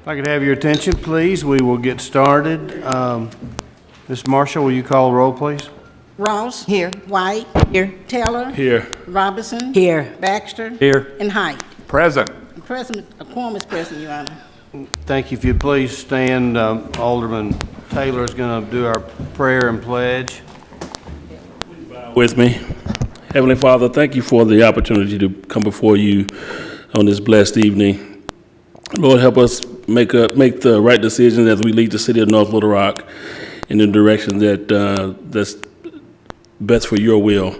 I could have your attention, please, we will get started. Ms. Marshall, will you call the roll, please? Ross. Here. White. Here. Taylor. Here. Robinson. Here. Baxter. Here. And Height. Present. A quorum is present, Your Honor. Thank you. If you'd please stand, Alderman Taylor is going to do our prayer and pledge. With me. Heavenly Father, thank you for the opportunity to come before you on this blessed evening. Lord, help us make the right decisions as we lead the city of North Little Rock in the direction that's best for your will.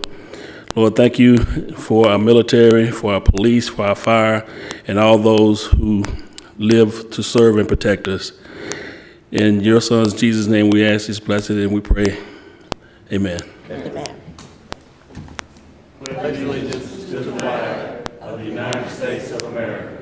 Lord, thank you for our military, for our police, for our fire, and all those who live to serve and protect us. In your Son's Jesus' name we ask this blessed and we pray. Amen. Amen. Pledge allegiance to the flag of the United States of America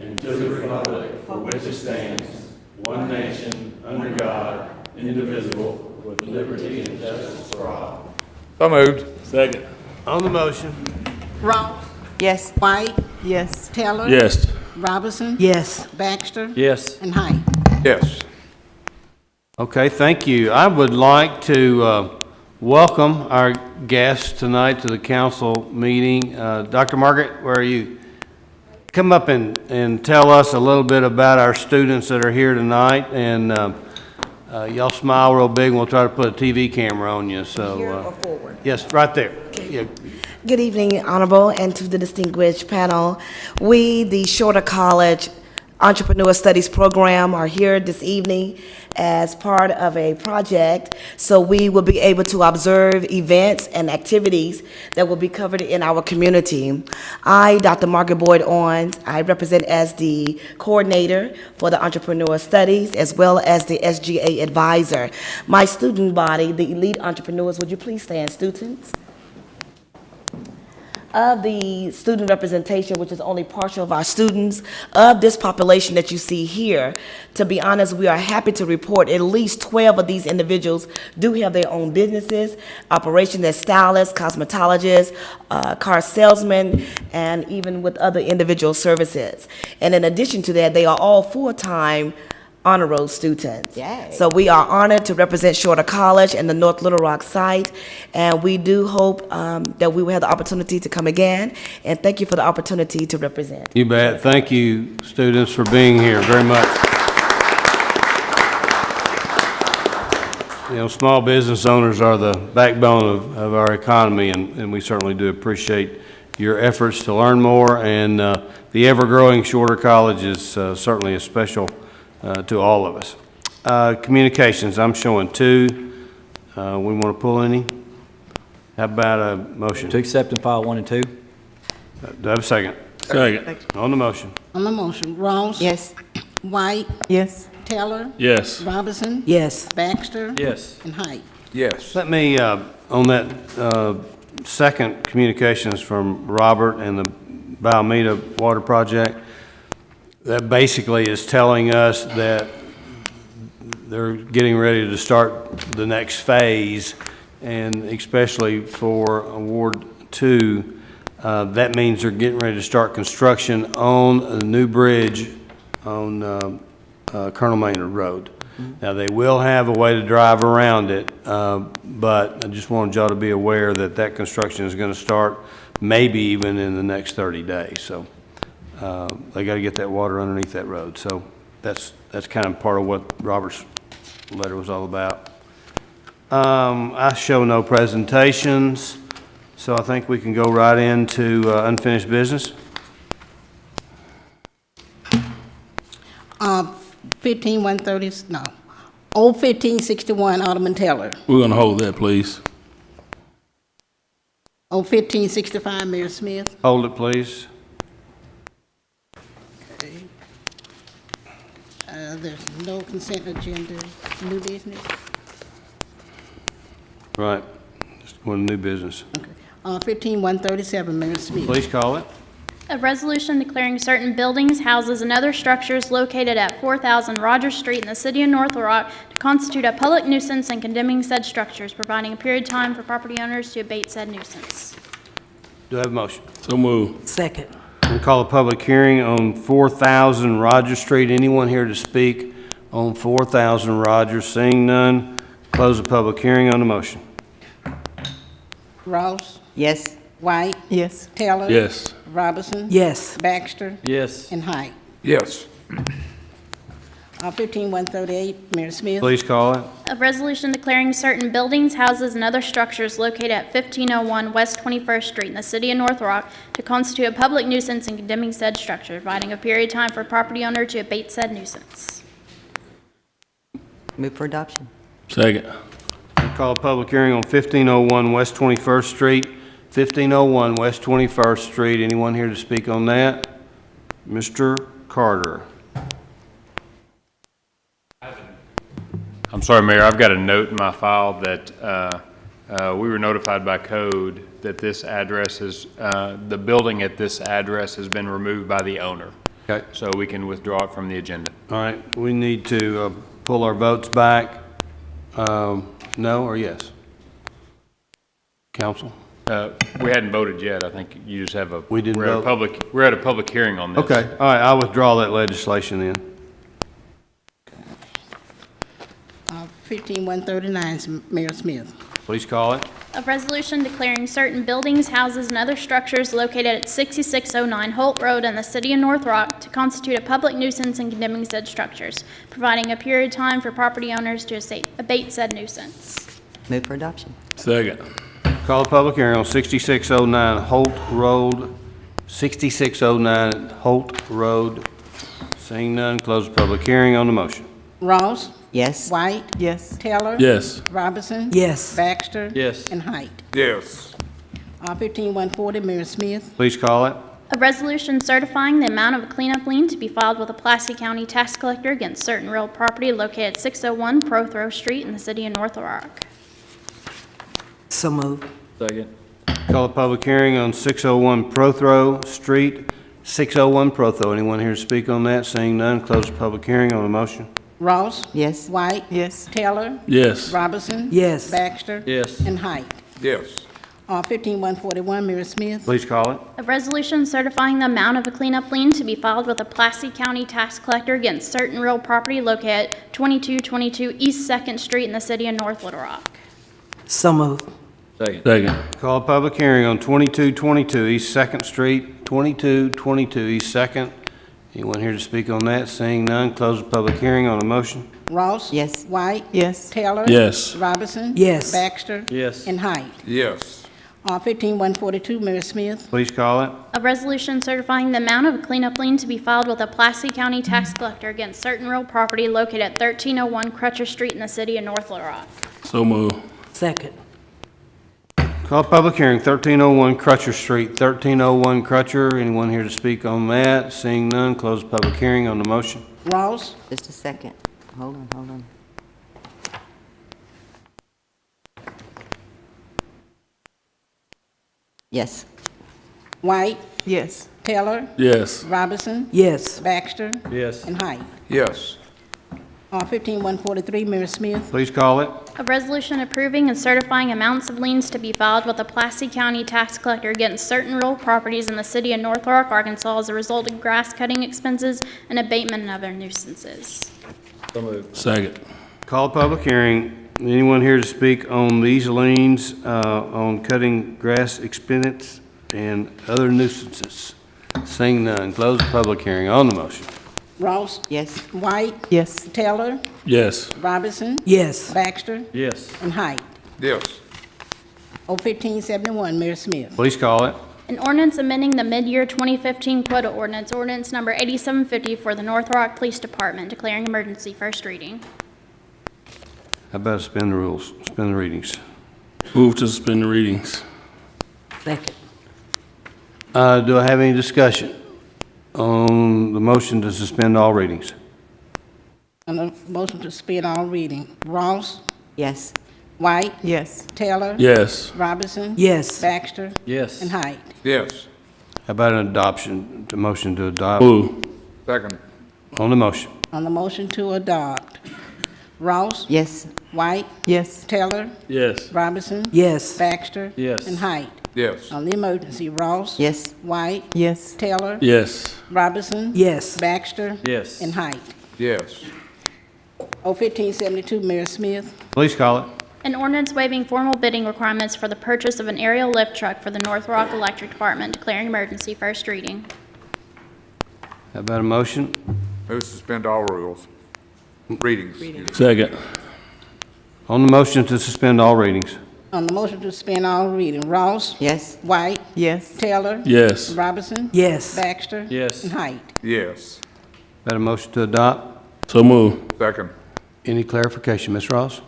and to the republic for which it stands, one nation, under God, indivisible, with liberty and justice for all. So moved. Second. On the motion. Ross. Yes. White. Yes. Taylor. Yes. Robinson. Yes. Baxter. Yes. And Height. Yes. Okay, thank you. I would like to welcome our guests tonight to the council meeting. Dr. Margaret, where are you? Come up and tell us a little bit about our students that are here tonight, and y'all smile real big and we'll try to put a TV camera on you. So, Here or forward? Yes, right there. Yeah. Good evening, Honorable, and to the distinguished panel. We, the Shorter College Entrepreneur Studies Program, are here this evening as part of a project, so we will be able to observe events and activities that will be covered in our community. I, Dr. Margaret Boyd Owens, I represent as the coordinator for the Entrepreneur Studies, as well as the SGA advisor. My student body, the elite entrepreneurs, would you please stand, students? Of the student representation, which is only partial of our students, of this population that you see here, to be honest, we are happy to report at least 12 of these individuals do have their own businesses, operations as stylists, cosmetologists, car salesmen, and even with other individual services. And in addition to that, they are all full-time honor roll students. Yay. So we are honored to represent Shorter College and the North Little Rock site, and we do hope that we will have the opportunity to come again, and thank you for the opportunity to represent. You bet. Thank you, students, for being here very much. You know, small business owners are the backbone of our economy, and we certainly do appreciate your efforts to learn more, and the ever-growing Shorter College is certainly a special to all of us. Communications, I'm showing 2. We want to pull any? How about a motion? To accept and file 1 and 2. Do I have a second? Second. On the motion. On the motion, Ross. Yes. White. Yes. Taylor. Yes. Robinson. Yes. Baxter. Yes. And Height. Yes. Let me, on that second communications from Robert and the Balameda Water Project, that basically is telling us that they're getting ready to start the next phase, and especially for Award 2, that means they're getting ready to start construction on a new bridge on Colonel Maynard Road. Now, they will have a way to drive around it, but I just wanted y'all to be aware that that construction is going to start maybe even in the next 30 days. So they got to get that water underneath that road. So that's kind of part of what Robert's letter was all about. I show no presentations, so I think we can go right into unfinished business. 15130, no. 01561, Alderman Taylor. We're going to hold that, please. 01565, Mayor Smith. Hold it, please. There's no consent agenda. New business. Right. Just going to new business. Okay. 15137, Mayor Smith. Please call it. A resolution declaring certain buildings, houses, and other structures located at 4000 Rogers Street in the city of North Little Rock to constitute a public nuisance and condemning said structures, providing a period of time for property owners to abate said nuisance. Do I have a motion? So move. Second. We call a public hearing on 4,000 Rogers Street. Anyone here to speak on 4,000 Rogers? Seeing none, close the public hearing on the motion. Ross, Yes. White, Yes. Taylor. Yes. Robinson. Yes. Baxter. Yes. And Height. Yes. 15138, Mayor Smith. Please call it. A resolution declaring certain buildings, houses, and other structures located at 1501 West 21st Street in the city of North Rock to constitute a public nuisance and condemning said structure, providing a period of time for property owner to abate said nuisance. Move for adoption. Second. We call a public hearing on 1501 West 21st Street. 1501 West 21st Street. Anyone here to speak on that? Mr. Carter. I'm sorry, Mayor, I've got a note in my file that we were notified by code that this address is, the building at this address has been removed by the owner. Okay. So we can withdraw it from the agenda. All right, we need to pull our votes back. No or yes? Council? We hadn't voted yet. I think you just have a. We didn't vote? We're at a public hearing on this. Okay, all right, I'll withdraw that legislation then. 15139 is Mayor Smith. Please call it. A resolution declaring certain buildings, houses, and other structures located at 6609 Holt Road in the city of North Rock to constitute a public nuisance and condemning said structures, providing a period of time for property owners to abate said nuisance. Move for adoption. Second. Call a public hearing on 6609 Holt Road, 6609 Holt Road. Seeing none, close the public hearing on the motion. Ross, Yes. White, Yes. Taylor. Yes. Robinson. Yes. Baxter. Yes. And Height. Yes. 15140, Mayor Smith. Please call it. A resolution certifying the amount of a cleanup lien to be filed with the Pulaski County Tax Collector against certain real property located at 601 Prothrow Street in the city of North Rock. So moved. Second. Call a public hearing on 601 Prothrow Street, 601 Prothrow. Anyone here to speak on that? Seeing none, close the public hearing on the motion. Ross. Yes. White. Yes. Taylor. Yes. Robinson. Yes. Baxter. Yes. And Height. Yes. 15141, Mayor Smith. Please call it. A resolution certifying the amount of a cleanup lien to be filed with the Pulaski County Tax Collector against certain real property located at 2222 East 2nd Street in the city of North Little Rock. So moved. Second. Second. Call a public hearing on 2222 East 2nd Street, 2222 East 2nd. Anyone here to speak on that? Seeing none, close the public hearing on the motion. Ross. Yes. White. Yes. Taylor. Yes. Robinson. Yes. Baxter. Yes. And Height. Yes. 15142, Mayor Smith. Please call it. A resolution certifying the amount of a cleanup lien to be filed with the Pulaski County Tax Collector against certain real property located at 1301 Crutcher Street in the city of North Little Rock. So move. Second. Call a public hearing, 1301 Crutcher Street, 1301 Crutcher. Anyone here to speak on that? Seeing none, close the public hearing on the motion. Ross. Just a second. Hold on. Yes. White. Yes. Taylor. Yes. Robinson. Yes. Baxter. Yes. And Height. Yes. 15143, Mayor Smith. Please call it. A resolution approving and certifying amounts of liens to be filed with the Pulaski County Tax Collector against certain real properties in the city of North Rock, Arkansas as a result of grass cutting expenses and abatement and other nuisances. So moved. Second. Call a public hearing. Anyone here to speak on these liens on cutting grass expense and other nuisances? Seeing none, close the public hearing on the motion. Ross. Yes. White. Yes. Taylor. Yes. Robinson. Yes. Baxter. Yes. And Height. Yes. 15171, Mayor Smith. Please call it. An ordinance amending the mid-year 2015 quota ordinance, ordinance number 8750 for the North Rock Police Department, declaring emergency, first reading. How about suspend the rules, suspend the readings? Move to suspend the readings. Second. Do I have any discussion on the motion to suspend all readings? On the motion to suspend all reading. Ross. Yes. White. Yes. Taylor. Yes. Robinson. Yes. Baxter. Yes. And Height. Yes. How about an adoption, the motion to adopt Move. Second. on the motion? On the motion to adopt. Ross. Yes. White. Yes. Taylor. Yes. Robinson. Yes. Baxter. Yes. And Height. Yes. On the emergency, Ross. Yes. White. Yes. Taylor. Yes. Robinson. Yes. Baxter. Yes. And Height. Yes. O 1572, Mayor Smith. Please call it. An ordinance waiving formal bidding requirements for the purchase of an aerial lift truck for the North Rock Electric Department, declaring emergency, first reading. How about a motion? Move to suspend all rules. Readings. excuse me. Second. On the motion to suspend all readings. On the motion to suspend all reading, Ross. Yes. White. Yes. Taylor. Yes. Robinson. Yes. Baxter. Yes. And Height. Yes. Got a motion to adopt? So move. Second. Any clarification, Ms. Ross?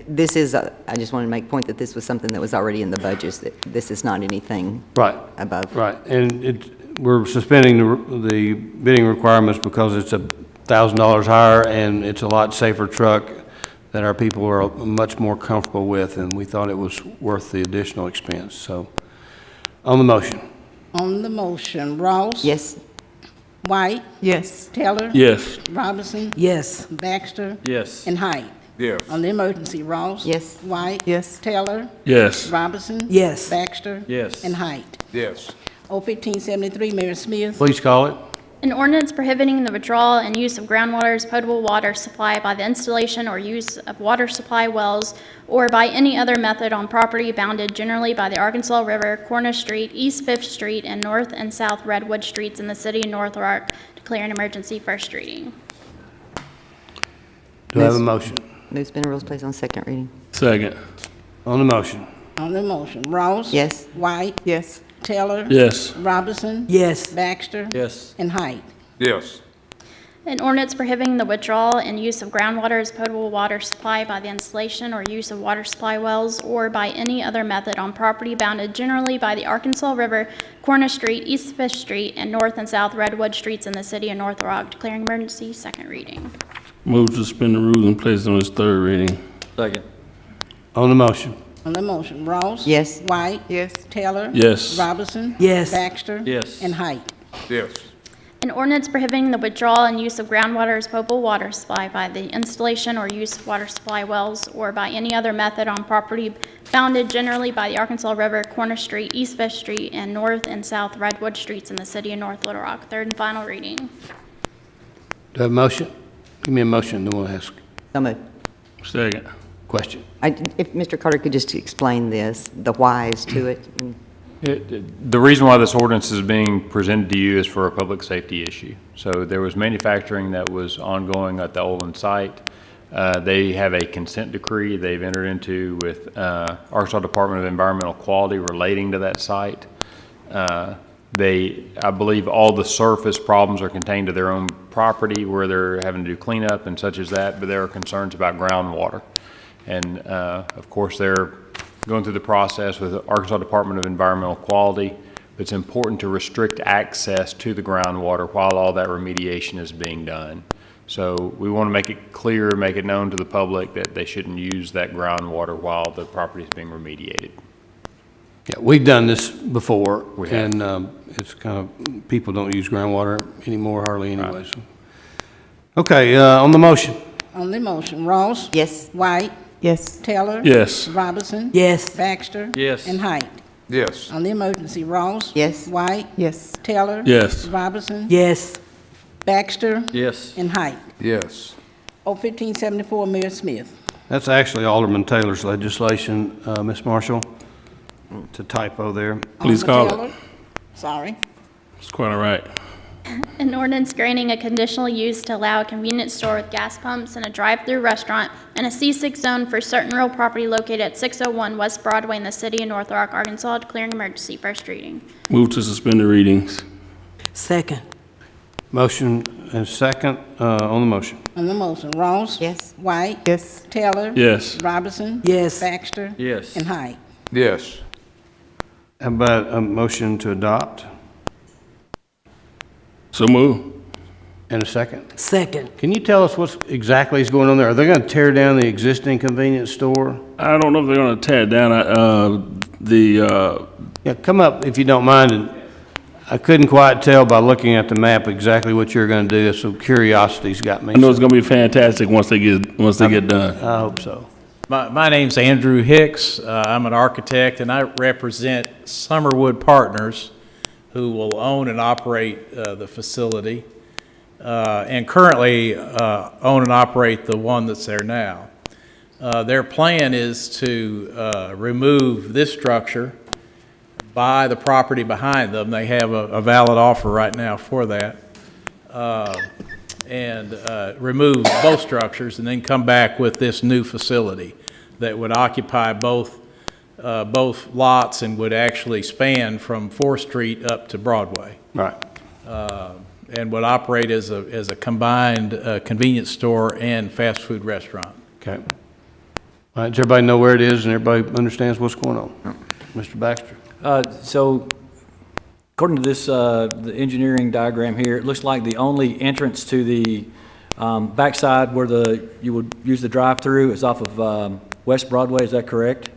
This is, I just wanted to make point that this was something that was already in the budgets, that this is not anything Right, above. right. And we're suspending the bidding requirements because it's $1,000 higher and it's a lot safer truck that our people are much more comfortable with, and we thought it was worth the additional expense. So, on the motion. On the motion, Ross. Yes. White. Yes. Taylor. Yes. Robinson. Yes. Baxter. Yes. And Height. Yes. On the emergency, Ross. Yes. White. Yes. Taylor. Yes. Robinson. Yes. Baxter. Yes. And Height. Yes. O 1573, Mayor Smith. Please call it. An ordinance prohibiting the withdrawal and use of groundwater's potable water supply by the installation or use of water supply wells or by any other method on property bounded generally by the Arkansas River, Cornish Street, East Fifth Street, and North and South Redwood Streets in the city of North Rock, declaring emergency, first reading. Do I have a motion? Move suspend rules, place on second reading. Second. On the motion. On the motion, Ross. Yes. White. Yes. Taylor. Yes. Robinson. Yes. Baxter. Yes. And Height. Yes. An ordinance prohibiting the withdrawal and use of groundwater as potable water supply by the installation or use of water supply wells or by any other method on property bounded generally by the Arkansas River, Cornish Street, East Fifth Street, and North and South Redwood Streets in the city of North Rock, declaring emergency, second reading. Move to suspend the rules and place it on its third reading. Second. On the motion. On the motion, Ross. Yes. White. Yes. Taylor. Yes. Robinson. Yes. Baxter. Yes. And Height. Yes. An ordinance prohibiting the withdrawal and use of groundwater as potable water supply by the installation or use of water supply wells or by any other method on property bounded generally by the Arkansas River, Cornish Street, East Fifth Street, and North and South Redwood Streets in the city of North Little Rock, third and final reading. Do I have a motion? Give me a motion, then we'll ask So moved. Second. question. If Mr. Carter could just explain this, the whys to it. The reason why this ordinance is being presented to you is for a public safety issue. So there was manufacturing that was ongoing at the Olin site. They have a consent decree they've entered into with Arkansas Department of Environmental Quality relating to that site. I believe all the surface problems are contained to their own property where they're having to do cleanup and such as that, but there are concerns about groundwater. And of course, they're going through the process with the Arkansas Department of Environmental Quality. It's important to restrict access to the groundwater while all that remediation is being done. So we want to make it clear, make it known to the public that they shouldn't use that groundwater while the property is being remediated. Yeah, we've done this before, We have. and it's kind of, people don't use groundwater anymore hardly anyway, so. Okay, on the motion. On the motion, Ross. Yes. White. Yes. Taylor. Yes. Robinson. Yes. Baxter. Yes. And Height. Yes. On the emergency, Ross. Yes. White. Yes. Taylor. Yes. Robinson. Yes. Baxter. Yes. And Height. Yes. O 1574, Mayor Smith. That's actually Alderman Taylor's legislation, Ms. Marshall. It's a typo there. Please Alderman call it. Taylor. Sorry. It's quite all right. An ordinance granting a conditional use to allow a convenience store with gas pumps and a drive-through restaurant in a C6 zone for certain real property located at 601 West Broadway in the city of North Rock, Arkansas, declaring emergency, first reading. Move to suspend the readings. Second. Motion and second, on the motion. On the motion, Ross. Yes. White. Yes. Taylor. Yes. Robinson. Yes. Baxter. Yes. And Height. Yes. How about a motion to adopt So move. and a second? Second. Can you tell us what exactly is going on there? Are they going to tear down the existing convenience store? I don't know if they're going to tear it down. Yeah, come up if you don't mind. And I couldn't quite tell by looking at the map exactly what you're going to do, so curiosity's got me. I know it's going to be fantastic once they get done. I hope so. My name's Andrew Hicks. I'm an architect, and I represent Summerwood Partners, who will own and operate the facility, and currently own and operate the one that's there now. Their plan is to remove this structure, buy the property behind them. They have a valid offer right now for that, and remove both structures, and then come back with this new facility that would occupy both lots and would actually span from 4th Street up to Broadway, Right. and would operate as a combined convenience store and fast food restaurant. Okay. All right, does everybody know where it is and everybody understands what's going on? Mr. Baxter? So, according to this, the engineering diagram here, it looks like the only entrance to the backside where you would use the drive-through is off of West Broadway, is that correct?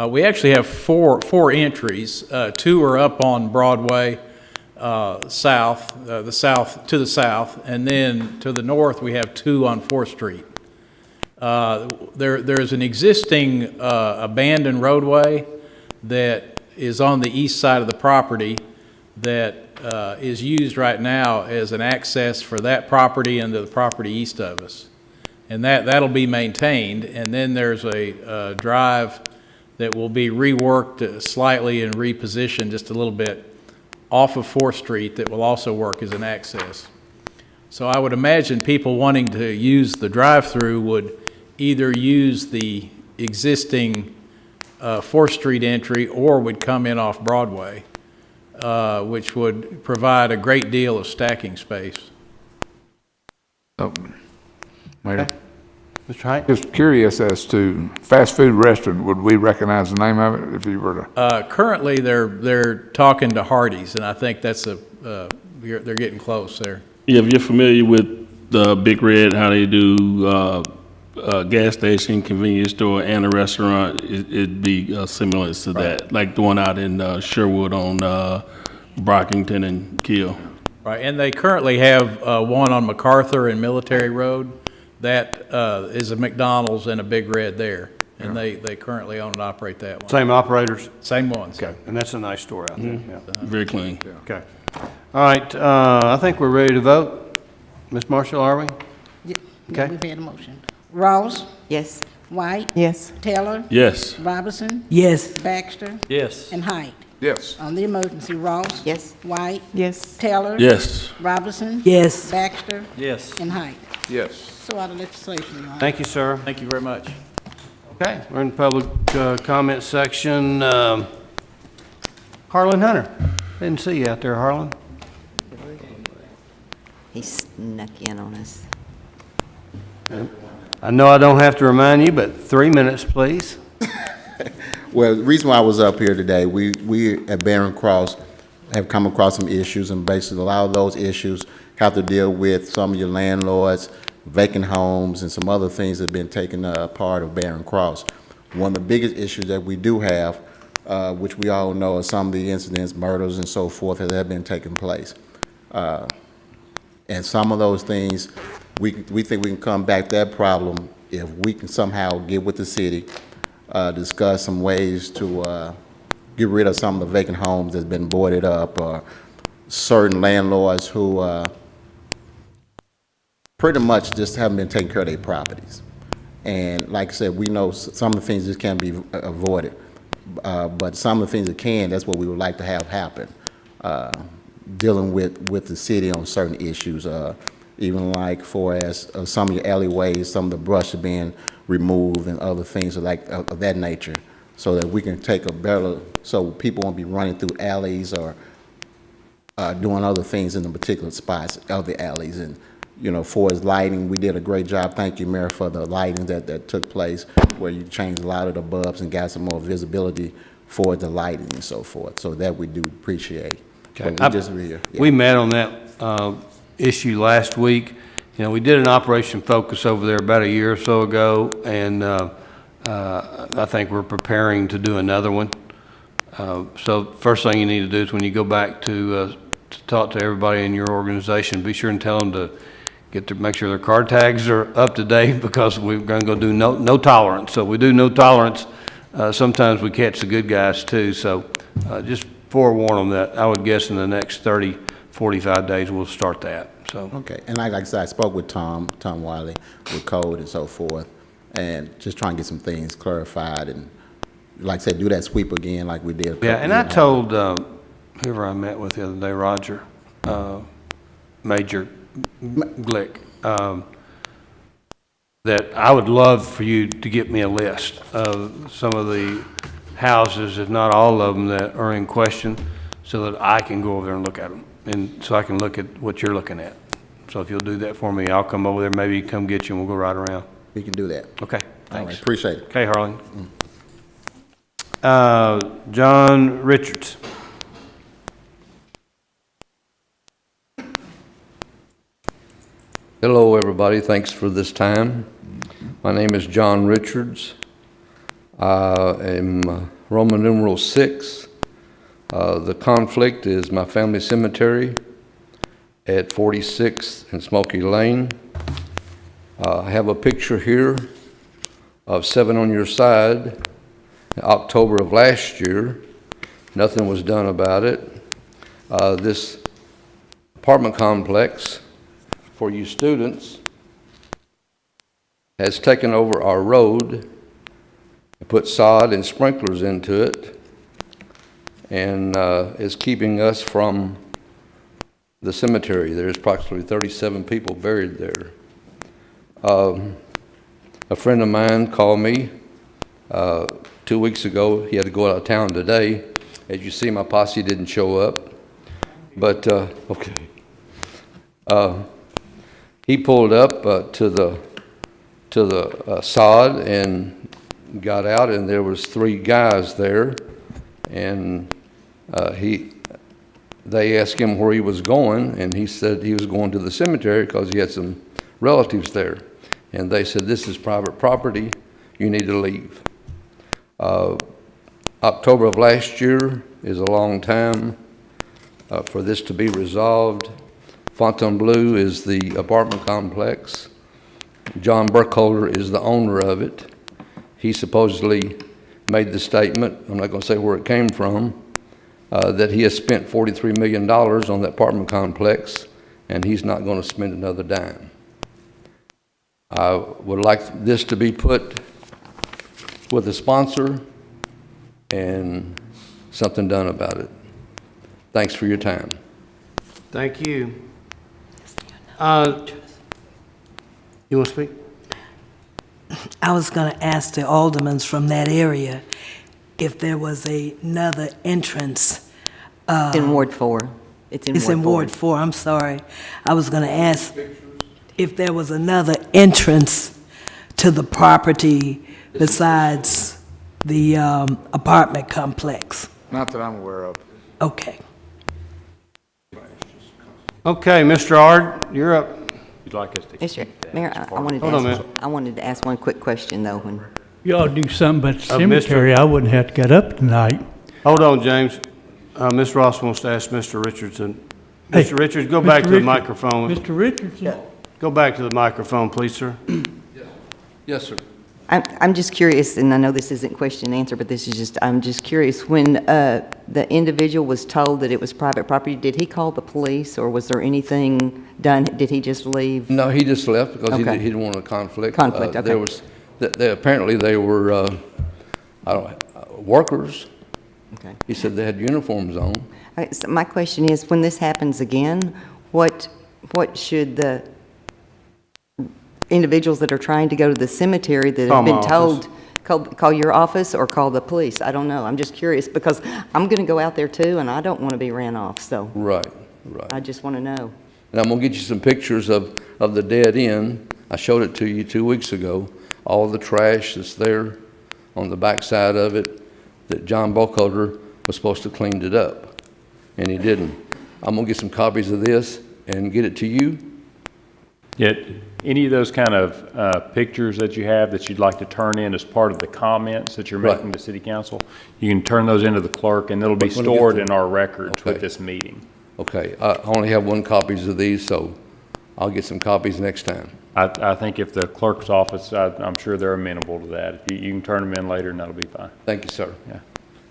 We actually have four entries. 2 are up on Broadway south, to the south, and then to the north, we have 2 on 4th Street. There's an existing abandoned roadway that is on the east side of the property that is used right now as an access for that property and the property east of us. And that'll be maintained, and then there's a drive that will be reworked slightly and repositioned just a little bit off of 4th Street that will also work as an access. So I would imagine people wanting to use the drive-through would either use the existing 4th Street entry or would come in off Broadway, which would provide a great deal of stacking space. Oh, Mayor, Mr. Height? just curious as to fast food restaurant, would we recognize the name of it if you were to? Currently, they're talking to Hardee's, and I think that's they're getting close there. Yeah, if you're familiar with the Big Red, how they do gas station, convenience store, and a restaurant, it'd be similar to that, like the one out in Sherwood on Brockington and Kill. Right, and they currently have one on MacArthur and Military Road. That is a McDonald's and a Big Red there, and they currently own and operate that one. Same operators? Same ones. Okay, and that's a nice store out there, yeah. Very clean. Okay. All right, I think we're ready to vote. Ms. Marshall, are we? Yeah, Okay. we've had a motion. Ross, Yes? White, Yes. Taylor, Yes. Robinson, Yes. Baxter, Yes. and Height. Yes. On the emergency, Ross. Yes? White, Yes. Taylor. Yes. Robinson. Yes. Baxter, Yes. and Height. Yes. So out of legislation, Your Honor. Thank you, sir. Thank you very much. Okay, we're in the public comment section. Harlan Hunter. Didn't see you out there, Harlan. He snuck in on us. I know I don't have to remind you, but 3 minutes, please. Well, the reason why I was up here today, we at Barron Cross have come across some issues, and basically a lot of those issues have to deal with some of your landlords, vacant homes, and some other things that have been taken part of Barron Cross. One of the biggest issues that we do have, which we all know, are some of the incidents, murders and so forth that have been taking place. And some of those things, we think we can combat that problem if we can somehow get with the city, discuss some ways to get rid of some of the vacant homes that's been boarded up, or certain landlords who pretty much just haven't been taking care of their properties. And like I said, we know some of the things just can't be avoided, but some of the things that can, that's what we would like to have happen, dealing with the city on certain issues, even like for as some of your alleyways, some of the brush are being removed and other things of that nature, so that we can take a better, so people won't be running through alleys or doing other things in the particular spots of the alleys. And, you know, for as lighting, we did a great job. Thank you, Mayor, for the lighting that took place, where you changed a lot of the bulbs and got some more visibility for the lighting and so forth. So that we do appreciate. Okay. But we just yeah. We met on that issue last week. You know, we did an Operation Focus over there about a year or so ago, and I think we're preparing to do another one. So first thing you need to do is when you go back to talk to everybody in your organization, be sure and tell them to get to make sure their car tags are up to date, because we're gonna go do no tolerance. So we do no tolerance. Sometimes we catch the good guys too, so just forewarn them that I would guess in the next 30, 45 days, we'll start that, so. Okay, and like I said, I spoke with Tom Wiley, with code and so forth, and just trying to get some things clarified, and like I said, do that sweep again like we did. a couple Yeah, and I years ago. told whoever I met with the other day, Roger, Major Glick, that I would love for you to get me a list of some of the houses, if not all of them, that are in question, so that I can go over there and look at them, and so I can look at what you're looking at. So if you'll do that for me, I'll come over there, maybe come get you, and we'll go right around. We can do that. Okay, All right, thanks. appreciate it. Okay, Harlan. John Richards. Hello, everybody. Thanks for this time. My name is John Richards. I am Roman numeral 6. The conflict is my family cemetery at 46th and Smoky Lane. I have a picture here of 7 on your side. In October of last year, nothing was done about it. This apartment complex for you students has taken over our road and put sod and sprinklers into it, and is keeping us from the cemetery. There's approximately 37 people buried there. A friend of mine called me 2 weeks ago. He had to go out of town today. As you see, my posse didn't show up, but okay. He pulled up to the sod and got out, and there was 3 guys there, and they asked him where he was going, and he said he was going to the cemetery because he had some relatives there, and they said, "This is private property, you need to leave." October of last year is a long time for this to be resolved. Fontainebleau is the apartment complex. John Burkholder is the owner of it. He supposedly made the statement, I'm not going to say where it came from, that he has spent $43 million on that apartment complex, and he's not going to spend another dime. I would like this to be put with a sponsor and something done about it. Thanks for your time. Thank you. You want to speak? I was going to ask the aldermen from that area if there was another entrance. It's in Ward 4. It's in Ward 4, I'm sorry. I was going to ask if there was another entrance to the property besides the apartment complex. Not that I'm aware of. Okay. Okay, Mr. Ard, you're up. You'd like us to Yes, sir. keep that Mayor, as I part wanted Hold on a to minute. I wanted to ask one quick question, though. When You ought to do something about the Mr. cemetery. I wouldn't have to get up tonight. Hold on, James. Ms. Ross wants to ask Mr. Richardson. Hey, Mr. Richards, go Mr. back to the Richards. microphone. Mr. Richardson? Go back to the microphone, please, sir. Yes, sir. I'm just curious, and I know this isn't question and answer, but this is just, I'm just curious, when the individual was told that it was private property, did he call the police, or was there anything done? Did he just leave? No, he just left because Okay. he didn't want a conflict. Conflict, okay. There was, apparently they were, workers. Okay. He said they had uniforms on. So my question is, when this happens again, what should the individuals that are trying to go to the cemetery that Call have my been office. told, call your office or call the police? I don't know. I'm just curious because I'm going to go out there too, and I don't want to be ran off, so Right. I just want to know. And I'm gonna get you some pictures of the dead end. I showed it to you 2 weeks ago. All the trash that's there on the backside of it, that John Burkholder was supposed to clean it up, and he didn't. I'm gonna get some copies of this and get it to you. Yet, any of those kind of pictures that you have that you'd like to turn in as part of the comments that you're Right. making to city council, you can turn those into the clerk, and it'll be But when I get stored the- in our records with Okay. this meeting. Okay, I only have 1 copies of these, so I'll get some copies next time. I think if the clerk's office, I'm sure they're amenable to that. You can turn them in later and that'll be fine. Thank you, sir. Yeah.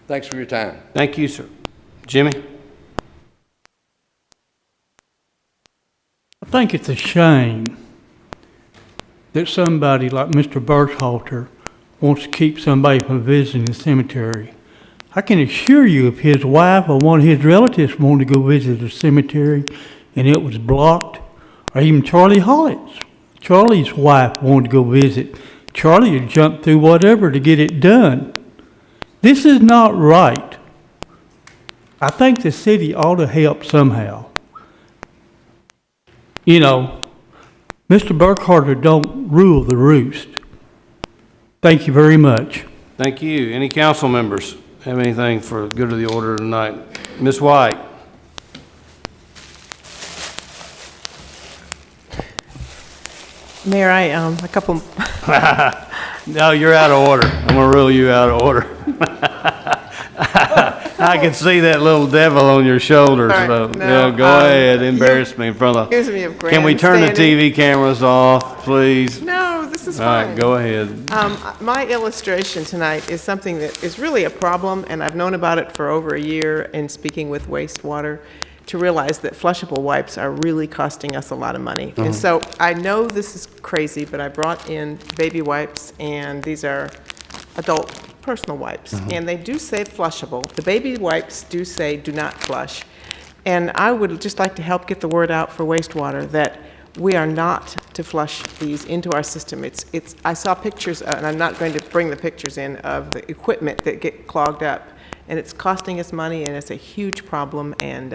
Thanks for your time. Thank you, sir. Jimmy? I think it's a shame that somebody like Mr. Burkhalter wants to keep somebody from visiting the cemetery. I can assure you if his wife or one of his relatives wanted to go visit the cemetery and it was blocked, or even Charlie's wife wanted to go visit, Charlie would jump through whatever to get it done. This is not right. I think the city ought to help somehow. You know, Mr. Burkhardt don't rule the roost. Thank you very much. Thank you. Any council members have anything for good of the order tonight? Ms. White? Mayor, a couple, No, you're out of order. I'm gonna rule you out of order. I can see that little devil on your shoulder, All right, so, no, yeah, go ahead, embarrass me in front of. accuse me of Can we turn the grandstanding. TV cameras off, please? No, this is All fine. right, go ahead. My illustration tonight is something that is really a problem, and I've known about it for over a year in speaking with wastewater, to realize that flushable wipes are really costing us a lot of money. And so I know this is crazy, but I brought in baby wipes, and these are adult personal wipes, and they do say flushable. The baby wipes do say do not flush. And I would just like to help get the word out for wastewater that we are not to flush these into our system. I saw pictures, and I'm not going to bring the pictures in, of the equipment that get clogged up. And it's costing us money, and it's a huge problem, and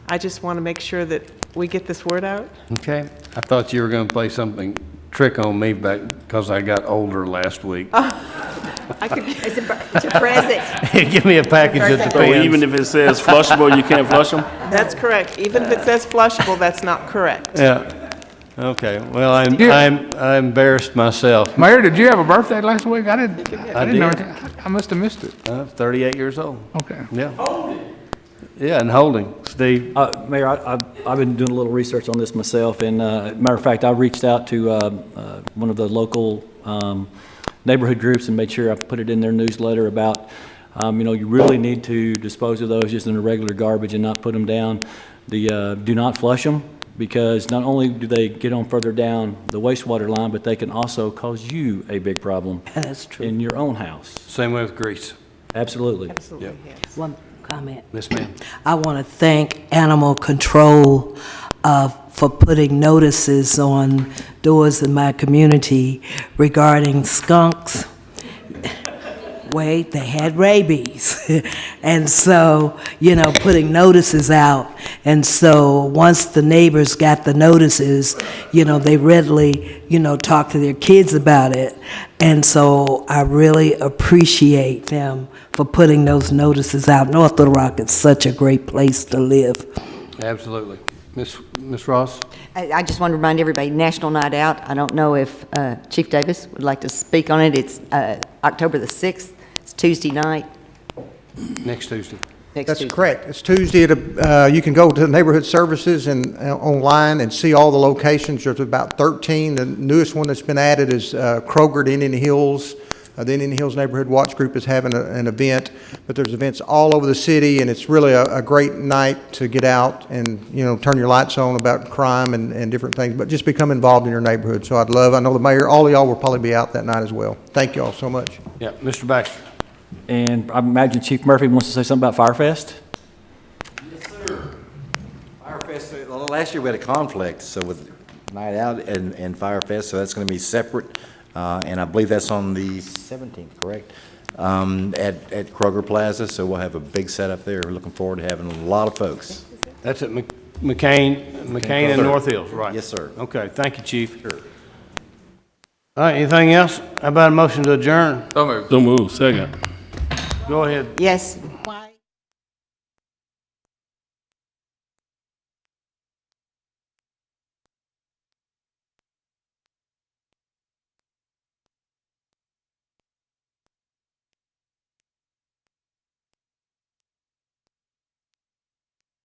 I just want to make sure that we get this word out. Okay, I thought you were gonna play something trick on me back, because I got older last week. I could, It's a present. Give me a package of So even Depends. if it says flushable, you can't flush them? that's correct. Even if it says flushable, that's not correct. Yeah, okay, well, Yeah. I embarrassed myself. Mayor, did you have a birthday last week? I didn't know. did. I must have missed it. I'm 38 years old. Okay. Yeah. Yeah, and holding, Steve. Mayor, I've been doing a little research on this myself, and matter of fact, I reached out to one of the local neighborhood groups and made sure I put it in their newsletter about, you really need to dispose of those just in the regular garbage and not put them down. Do not flush them, because not only do they get on further down the wastewater line, but they can also cause you a big problem That's true. in your own house. Same way with grease. Absolutely. Absolutely, yes. One comment. Yes, ma'am. I want to thank Animal Control for putting notices on doors in my community regarding skunks. Wait, they had rabies. And so, putting notices out. And so once the neighbors got the notices, they readily, talked to their kids about it. And so I really appreciate them for putting those notices out. North Little Rock is such a great place to live. Absolutely. Ms. Ross? I just want to remind everybody, National Night Out, I don't know if Chief Davis would like to speak on it. It's October the 6th. It's Tuesday night. Next Tuesday. That's correct. It's Tuesday. You can go to Neighborhood Services and online and see all the locations. There's about 13. The newest one that's been added is Kroger at Indian Hills. The Indian Hills Neighborhood Watch Group is having an event, but there's events all over the city, and it's really a great night to get out and, turn your lights on about crime and different things, but just become involved in your neighborhood. So I know the mayor, all of y'all will probably be out that night as well. Thank you all so much. Yeah, Mr. Baxter. And I imagine Chief Murphy wants to say something about Firefest? Firefest, well, last year we had a conflict, so with Night Out and Firefest, so that's going to be separate. And I believe that's on the 17th, correct? At Kroger Plaza, so we'll have a big setup there. We're looking forward to having a lot of folks. That's at McCain and North Hills, right? Yes, sir. Okay, thank you, Chief. Sure. All right, anything else? How about a motion to adjourn? So moved, second. Go ahead. Yes.